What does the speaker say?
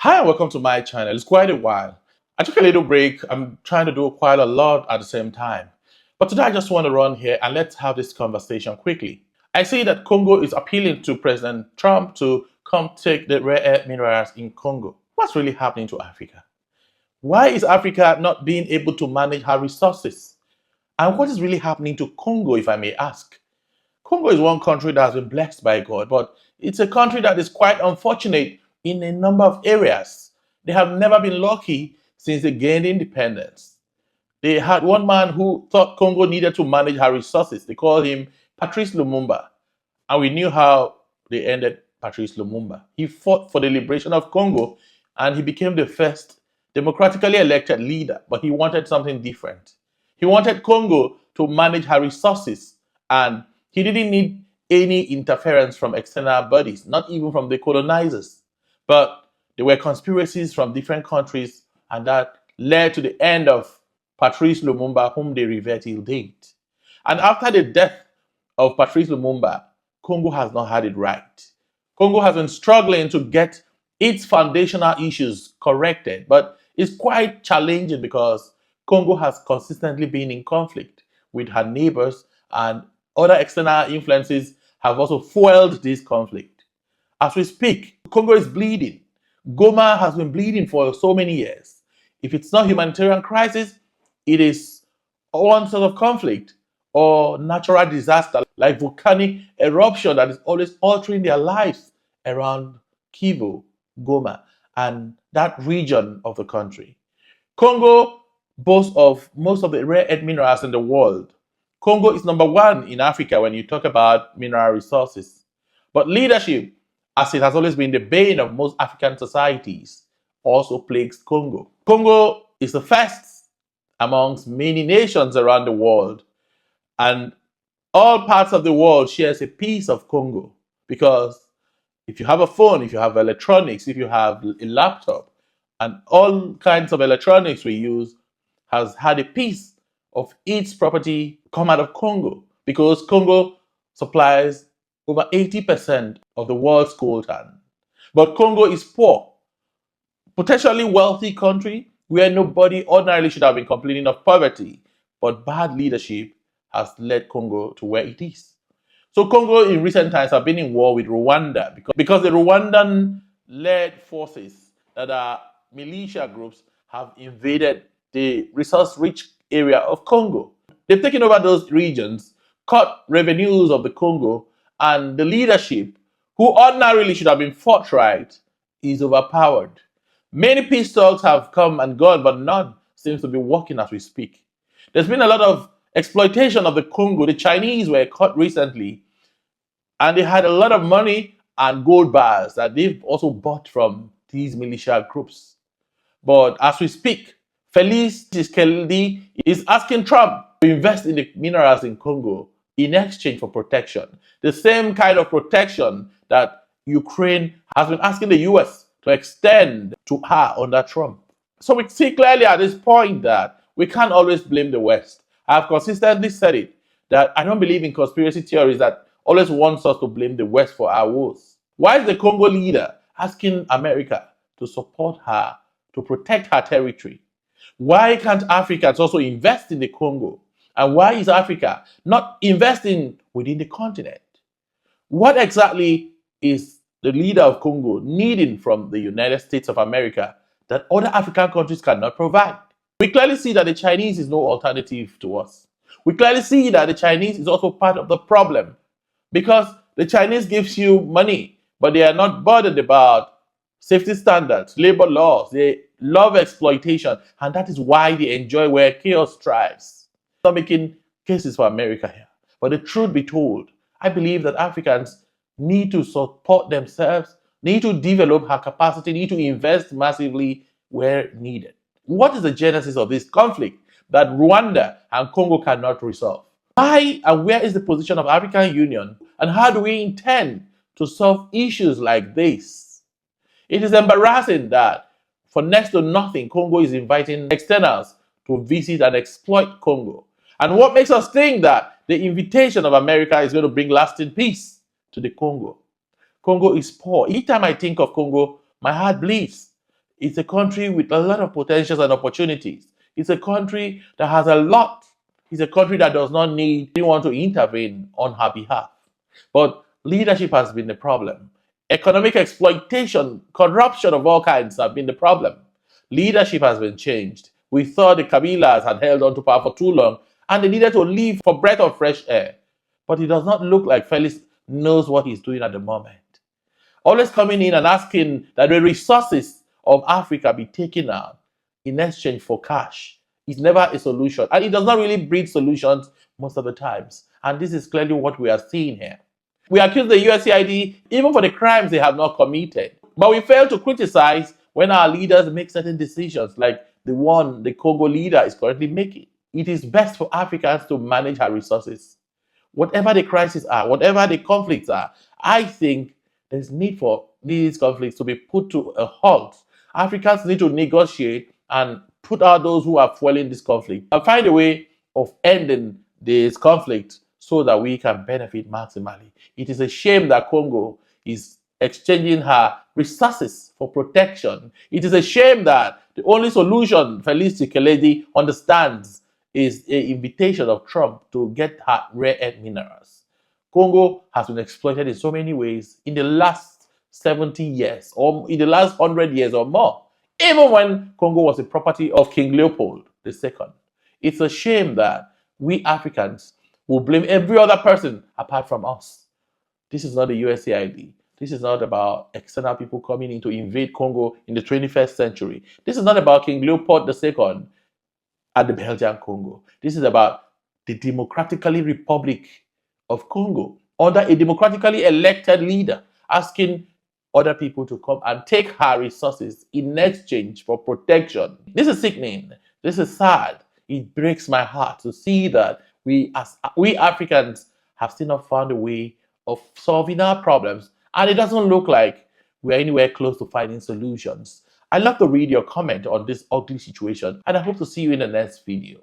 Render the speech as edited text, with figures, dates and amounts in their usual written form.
Hi and welcome to my channel. It's quite a while. I took a little break. I'm trying to do quite a lot at the same time. But today I just want to run here and let's have this conversation quickly. I see that Congo is appealing to President Trump to come take the rare earth minerals in Congo. What's really happening to Africa? Why is Africa not being able to manage her resources? And what is really happening to Congo, if I may ask? Congo is one country that has been blessed by God, but it's a country that is quite unfortunate in a number of areas. They have never been lucky since they gained independence. They had one man who thought Congo needed to manage her resources. They called him Patrice Lumumba. And we knew how they ended Patrice Lumumba. He fought for the liberation of Congo and he became the first democratically elected leader, but he wanted something different. He wanted Congo to manage her resources and he didn't need any interference from external bodies, not even from the colonizers. But there were conspiracies from different countries, and that led to the end of Patrice Lumumba, whom they revere till date. And after the death of Patrice Lumumba, Congo has not had it right. Congo has been struggling to get its foundational issues corrected, but it's quite challenging because Congo has consistently been in conflict with her neighbors, and other external influences have also fueled this conflict. As we speak, Congo is bleeding. Goma has been bleeding for so many years. If it's not humanitarian crisis, it is one sort of conflict or natural disaster like volcanic eruption that is always altering their lives around Kivu, Goma, and that region of the country. Congo boasts of most of the rare earth minerals in the world. Congo is number one in Africa when you talk about mineral resources. But leadership, as it has always been the bane of most African societies, also plagues Congo. Congo is the first amongst many nations around the world, and all parts of the world shares a piece of Congo because if you have a phone, if you have electronics, if you have a laptop, and all kinds of electronics we use has had a piece of its property come out of Congo because Congo supplies over 80% of the world's coltan. But Congo is poor, potentially wealthy country where nobody ordinarily should have been complaining of poverty, but bad leadership has led Congo to where it is. So Congo in recent times have been in war with Rwanda because the Rwandan-led forces that are militia groups have invaded the resource-rich area of Congo. They've taken over those regions, cut revenues of the Congo, and the leadership, who ordinarily should have been forthright, is overpowered. Many peace talks have come and gone, but none seems to be working as we speak. There's been a lot of exploitation of the Congo. The Chinese were caught recently, and they had a lot of money and gold bars that they've also bought from these militia groups. But as we speak, Félix Tshisekedi is asking Trump to invest in the minerals in Congo in exchange for protection. The same kind of protection that Ukraine has been asking the US to extend to her under Trump. So we see clearly at this point that we can't always blame the West. I've consistently said it, that I don't believe in conspiracy theories that always wants us to blame the West for our woes. Why is the Congo leader asking America to support her, to protect her territory? Why can't Africans also invest in the Congo? And why is Africa not investing within the continent? What exactly is the leader of Congo needing from the United States of America that other African countries cannot provide? We clearly see that the Chinese is no alternative to us. We clearly see that the Chinese is also part of the problem because the Chinese gives you money, but they are not bothered about safety standards, labor laws. They love exploitation, and that is why they enjoy where chaos thrives. I'm not making cases for America here, but the truth be told, I believe that Africans need to support themselves, need to develop her capacity, need to invest massively where needed. What is the genesis of this conflict that Rwanda and Congo cannot resolve? Why and where is the position of African Union, and how do we intend to solve issues like this? It is embarrassing that for next to nothing, Congo is inviting externals to visit and exploit Congo. And what makes us think that the invitation of America is going to bring lasting peace to the Congo? Congo is poor. Each time I think of Congo, my heart bleeds It's a country with a lot of potentials and opportunities. It's a country that has a lot. It's a country that does not need anyone to intervene on her behalf. But leadership has been the problem. Economic exploitation, corruption of all kinds have been the problem. Leadership has been changed. We thought the Kabilas had held on to power for too long and they needed to leave for breath of fresh air. But it does not look like Felix knows what he's doing at the moment. Always coming in and asking that the resources of Africa be taken out in exchange for cash is never a solution. And it does not really breed solutions most of the times. And this is clearly what we are seeing here. We accuse the USAID even for the crimes they have not committed. But we fail to criticize when our leaders make certain decisions, like the one the Congo leader is currently making. It is best for Africans to manage our resources. Whatever the crises are, whatever the conflicts are, I think there's need for these conflicts to be put to a halt. Africans need to negotiate and put out those who are fueling this conflict and find a way of ending this conflict so that we can benefit maximally. It is a shame that Congo is exchanging her resources for protection. It is a shame that the only solution Felix Tshisekedi understands is an invitation of Trump to get her rare earth minerals. Congo has been exploited in so many ways in the last 70 years or in the last 100 years or more, even when Congo was the property of King Leopold II. It's a shame that we Africans will blame every other person apart from us. This is not the USAID. This is not about external people coming in to invade Congo in the 21st century. This is not about King Leopold II at the Belgian Congo. This is about the Democratically Republic of Congo under a democratically elected leader asking other people to come and take her resources in exchange for protection. This is sickening. This is sad. It breaks my heart to see that we Africans have still not found a way of solving our problems, and it doesn't look like we're anywhere close to finding solutions. I'd love to read your comment on this ugly situation, and I hope to see you in the next video.